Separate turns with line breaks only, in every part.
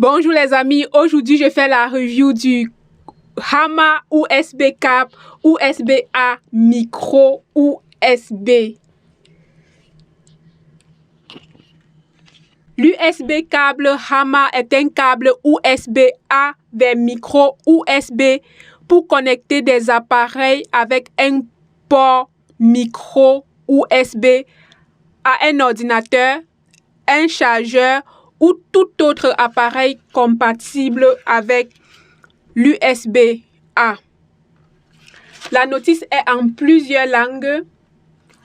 Bonjour les amis, aujourd'hui je fais la review du Hama USB Cap USB-A Micro USB. L'USB câble Hama est un câble USB-A vers micro USB pour connecter des appareils avec un port micro USB à un ordinateur, un chargeur ou tout autre appareil compatible avec l'USB-A. La notice est en plusieurs langues.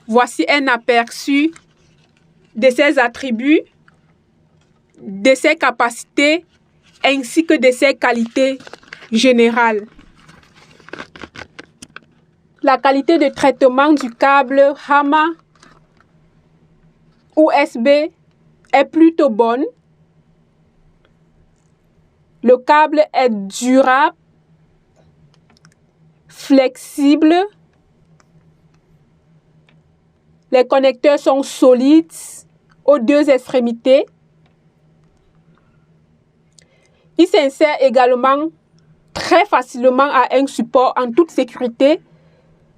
Voici un aperçu de ses attributs, de ses capacités ainsi que de ses qualités générales. La qualité de traitement du câble Hama USB est plutôt bonne. Le câble est durable, flexible. Les connecteurs sont solides aux deux extrémités. Il s'insère également très facilement à un support en toute sécurité.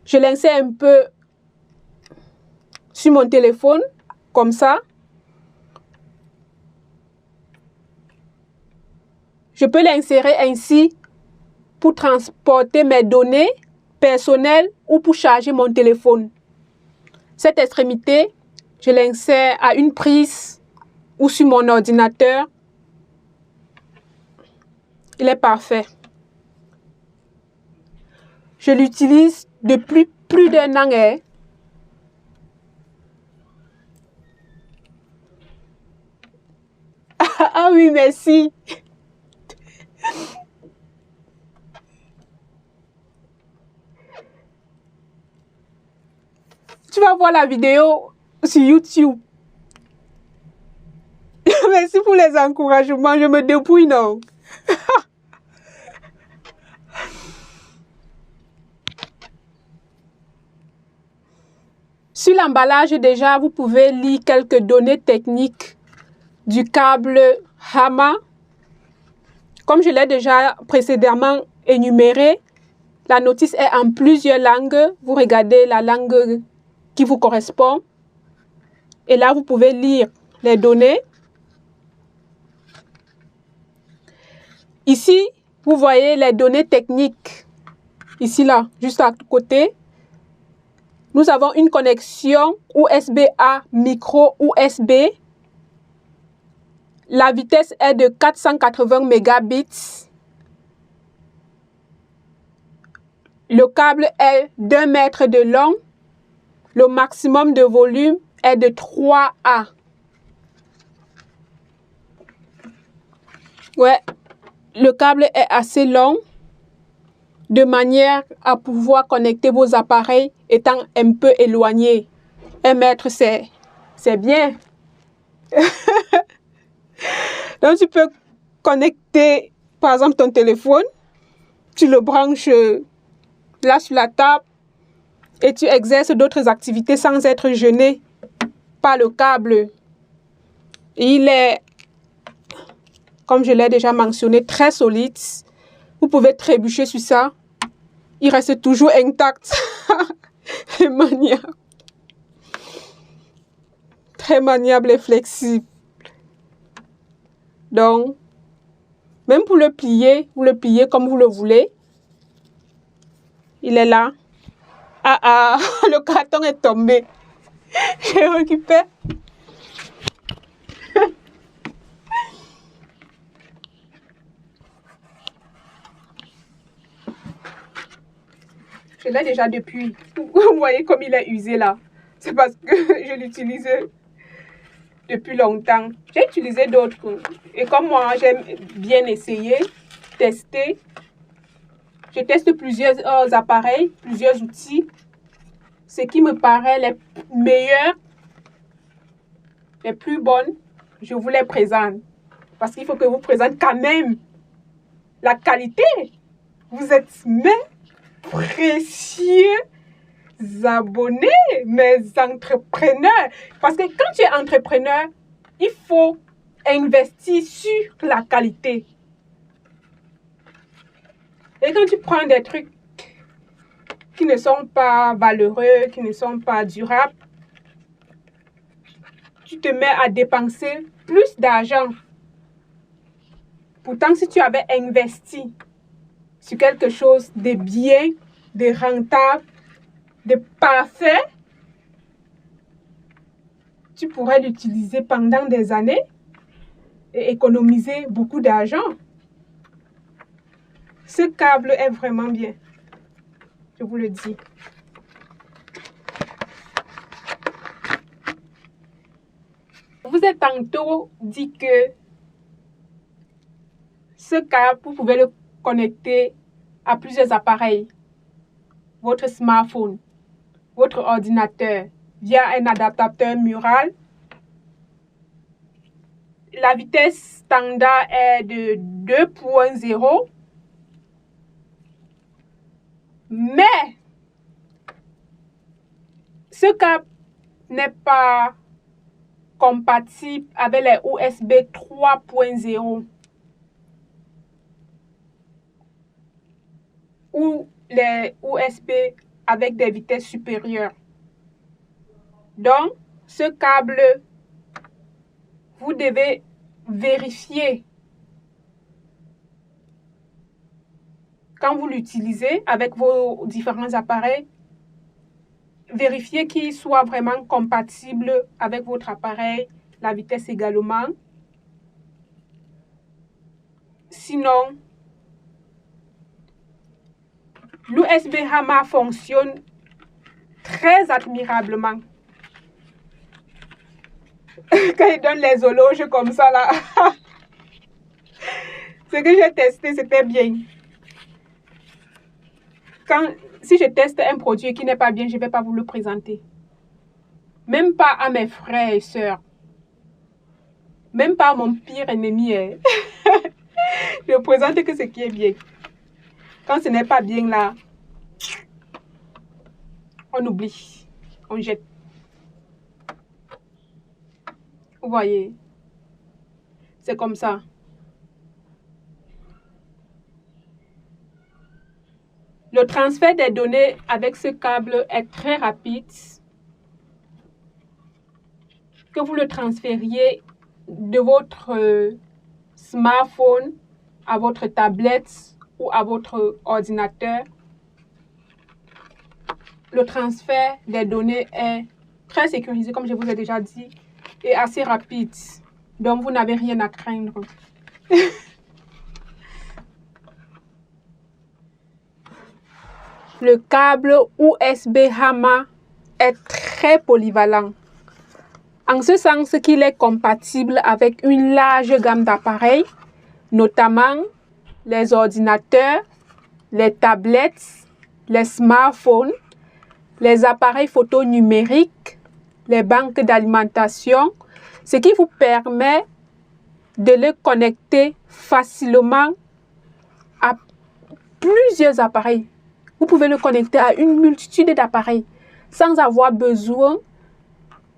Je l'insère un peu sur mon téléphone, comme ça. Je peux l'insérer ainsi pour transporter mes données personnelles ou pour charger mon téléphone. Cette extrémité, je l'insère à une prise ou sur mon ordinateur. Il est parfait. Je l'utilise depuis plus d'un an. Ah oui, merci. Tu vas voir la vidéo sur YouTube. Merci pour les encouragements. Je me débrouille, non? Sur l'emballage, déjà, vous pouvez lire quelques données techniques du câble Hama. Comme je l'ai déjà précédemment énuméré, la notice est en plusieurs langues. Vous regardez la langue qui vous correspond. Et là, vous pouvez lire les données. Ici, vous voyez les données techniques. Ici, là, juste à côté. Nous avons une connexion USB-A micro USB. La vitesse est de 480 mégabits. Le câble est d'1 mètre de long. Le maximum de volume est de 3A. Ouais, le câble est assez long de manière à pouvoir connecter vos appareils étant un peu éloignés. 1 mètre, c'est bien. Donc, tu peux connecter, par exemple, ton téléphone. Tu le branches là sur la table et tu exerces d'autres activités sans être gêné par le câble. Il est, comme je l'ai déjà mentionné, très solide. Vous pouvez trébucher sur ça. Il reste toujours intact. Très maniable et flexible. Donc, même pour le plier, vous le pliez comme vous le voulez. Il est là. Ah, le carton est tombé. Je récupère. Je l'ai déjà depuis. Vous voyez comme il est usé là. C'est parce que je l'utilise depuis longtemps. J'ai utilisé d'autres. Et comme moi, j'aime bien essayer, tester. Je teste plusieurs appareils, plusieurs outils. Ce qui me paraît les meilleurs, les plus bonnes, je vous les présente. Parce qu'il faut que vous présente quand même la qualité. Vous êtes mes précieux abonnés, mes entrepreneurs. Parce que quand tu es entrepreneur, il faut investi sur la qualité. Et quand tu prends des trucs qui ne sont pas valeureux, qui ne sont pas durables, tu te mets à dépenser plus d'argent. Pourtant, si tu avais investi sur quelque chose de bien, de rentable, de parfait, tu pourrais l'utiliser pendant des années et économiser beaucoup d'argent. Ce câble est vraiment bien, je vous le dis. Je vous ai tantôt dit que ce câble, vous pouvez le connecter à plusieurs appareils. Votre smartphone, votre ordinateur, via un adaptateur mural. La vitesse standard est de 2.0. Mais ce câble n'est pas compatible avec les USB 3.0 ou les USB avec des vitesses supérieures. Donc, ce câble, vous devez vérifier quand vous l'utilisez avec vos différents appareils, vérifiez qu'il soit vraiment compatible avec votre appareil, la vitesse également. Sinon, l'USB HAMA fonctionne très admirablement. Quand il donne les horloges comme ça là, ce que j'ai testé, c'était bien. Si je teste un produit qui n'est pas bien, je ne vais pas vous le présenter. Même pas à mes frères et sœurs. Même pas à mon pire ennemi. Je ne présente que ce qui est bien. Quand ce n'est pas bien là, on oublie, on jette. Vous voyez, c'est comme ça. Le transfert des données avec ce câble est très rapide. Que vous le transfériez de votre smartphone à votre tablette ou à votre ordinateur, le transfert des données est très sécurisé, comme je vous ai déjà dit, et assez rapide. Donc, vous n'avez rien à craindre. Le câble USB HAMA est très polyvalent, en ce sens qu'il est compatible avec une large gamme d'appareils, notamment les ordinateurs, les tablettes, les smartphones, les appareils photo numériques, les banques d'alimentation, ce qui vous permet de le connecter facilement à plusieurs appareils. Vous pouvez le connecter à une multitude d'appareils sans avoir besoin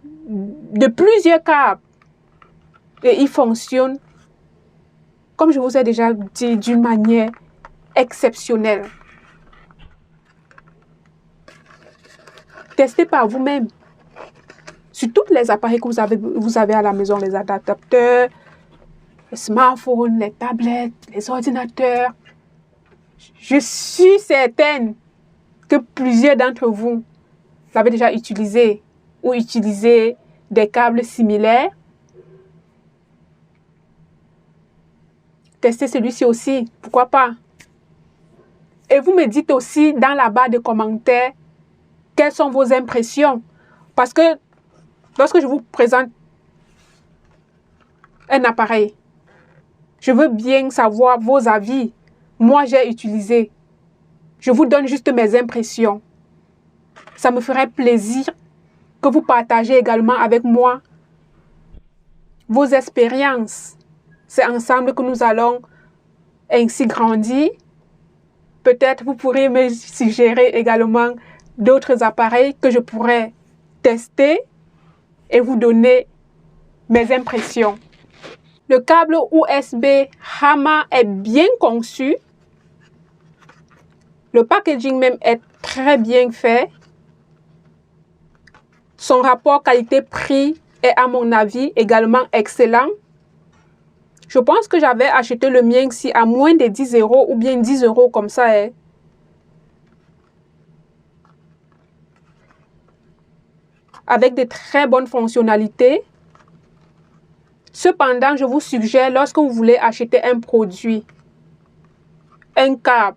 de plusieurs câbles. Et il fonctionne, comme je vous ai déjà dit, d'une manière exceptionnelle. Testez par vous-même. Sur tous les appareils que vous avez à la maison, les adaptateurs, les smartphones, les tablettes, les ordinateurs. Je suis certaine que plusieurs d'entre vous l'avez déjà utilisé ou utilisé des câbles similaires. Testez celui-ci aussi, pourquoi pas. Et vous me dites aussi dans la barre de commentaires quelles sont vos impressions. Parce que lorsque je vous présente un appareil, je veux bien savoir vos avis. Moi, j'ai utilisé. Je vous donne juste mes impressions. Ça me ferait plaisir que vous partagez également avec moi vos expériences. C'est ensemble que nous allons ainsi grandir. Peut-être vous pourrez me suggérer également d'autres appareils que je pourrais tester et vous donner mes impressions. Le câble USB Hama est bien conçu. Le packaging même est très bien fait. Son rapport qualité-prix est, à mon avis, également excellent. Je pense que j'avais acheté le mien ici à moins de 10 € ou bien 10 € comme ça. Avec de très bonnes fonctionnalités. Cependant, je vous suggère, lorsque vous voulez acheter un produit, un câble,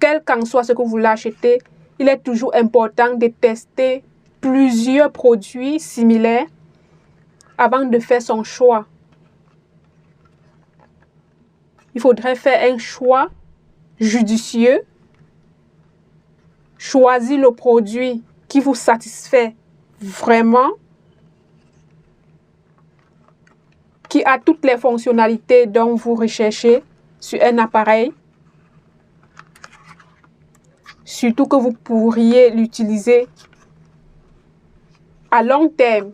quel qu'en soit ce que vous voulez acheter, il est toujours important de tester plusieurs produits similaires avant de faire son choix. Il faudrait faire un choix judicieux, choisir le produit qui vous satisfait vraiment, qui a toutes les fonctionnalités dont vous recherchez sur un appareil. Surtout que vous pourriez l'utiliser à long terme.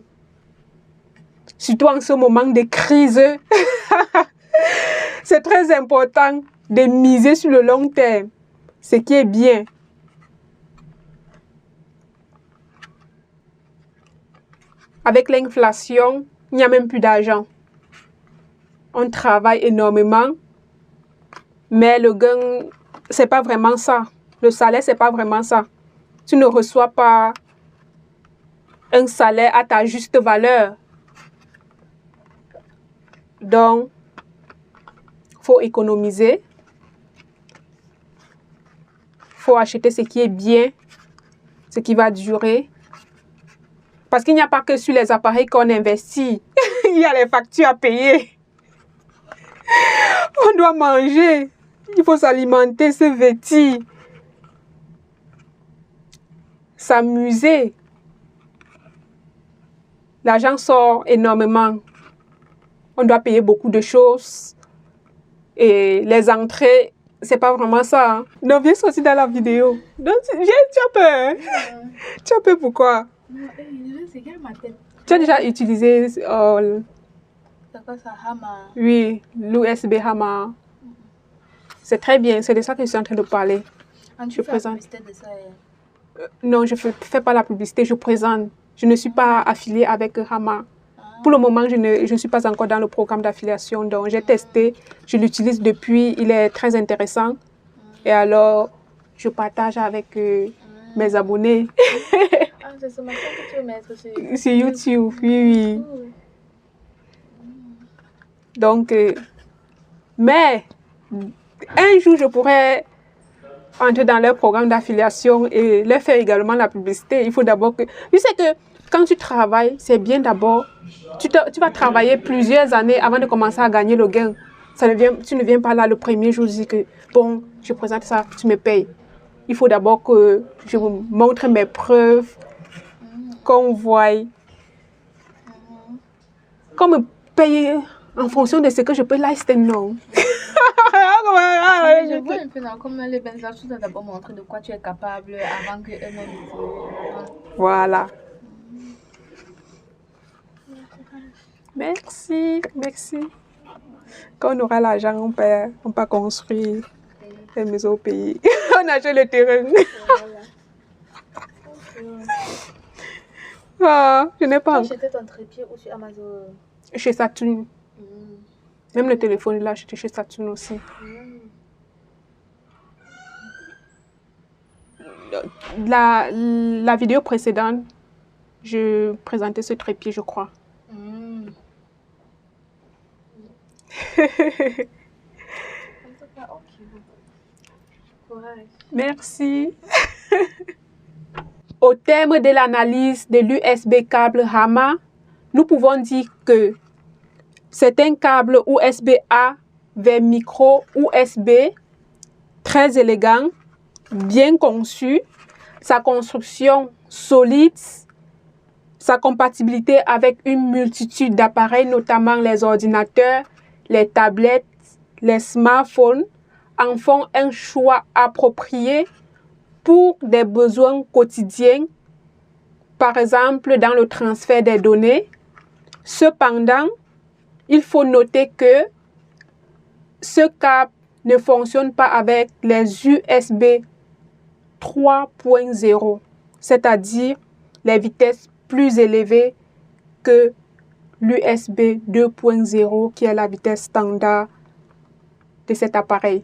Surtout en ce moment de crise. C'est très important de miser sur le long terme. Ce qui est bien. Avec l'inflation, il n'y a même plus d'argent. On travaille énormément, mais le gain, c'est pas vraiment ça. Le salaire, c'est pas vraiment ça. Tu ne reçois pas un salaire à ta juste valeur. Donc, faut économiser. Faut acheter ce qui est bien, ce qui va durer. Parce qu'il n'y a pas que sur les appareils qu'on investit. Il y a les factures à payer. On doit manger. Il faut s'alimenter, se vêtir. S'amuser. L'argent sort énormément. On doit payer beaucoup de choses. Et les entrées, c'est pas vraiment ça. Hein. Non, viens sortir dans la vidéo. Donc, tu as peur. Tu as peur pourquoi? Tu as déjà utilisé
C'est quoi ça, Hama?
Oui, l'USB Hama. C'est très bien, c'est de ça que je suis en train de parler.
Je présente. De ça,
non, je ne fais pas la publicité, je présente. Je ne suis pas affiliée avec Hama. Pour le moment, je ne suis pas encore dans le programme d'affiliation. Donc, j'ai testé, je l'utilise depuis, il est très intéressant. Et alors, je partage avec mes abonnés.
C'est ce matin que tu veux mettre
sur YouTube, oui. Donc, mais un jour, je pourrais entrer dans leur programme d'affiliation et leur faire également la publicité. Il faut d'abord que... Tu sais que quand tu travailles, c'est bien d'abord... Tu vas travailler plusieurs années avant de commencer à gagner le gain. Tu ne viens pas là le premier jour, tu dis que, bon, je présente ça, tu me payes. Il faut d'abord que je vous montre mes preuves, qu'on voie, qu'on me paye en fonction de ce que je peux. Là, c'est non.
Je vois un peu dans comme les benzages, tu dois d'abord montrer de quoi tu es capable avant que eux-mêmes.
Voilà. Merci, merci. Quand on aura l'argent, on peut construire des maisons au pays. On achète le terrain. Ah, je n'ai pas.
Tu as acheté ton trépied ou sur Amazon?
Chez Saturn. Même le téléphone, il l'a acheté chez Saturn aussi. La vidéo précédente, je présentais ce trépied, je crois. Merci. Au terme de l'analyse de l'USB câble Hama, nous pouvons dire que c'est un câble USB-A vers micro USB très élégant, bien conçu, sa construction solide, sa compatibilité avec une multitude d'appareils, notamment les ordinateurs, les tablettes, les smartphones, en font un choix approprié pour des besoins quotidiens, par exemple dans le transfert des données. Cependant, il faut noter que ce câble ne fonctionne pas avec les USB 3.0, c'est-à-dire les vitesses plus élevées que l'USB 2.0 qui est la vitesse standard de cet appareil.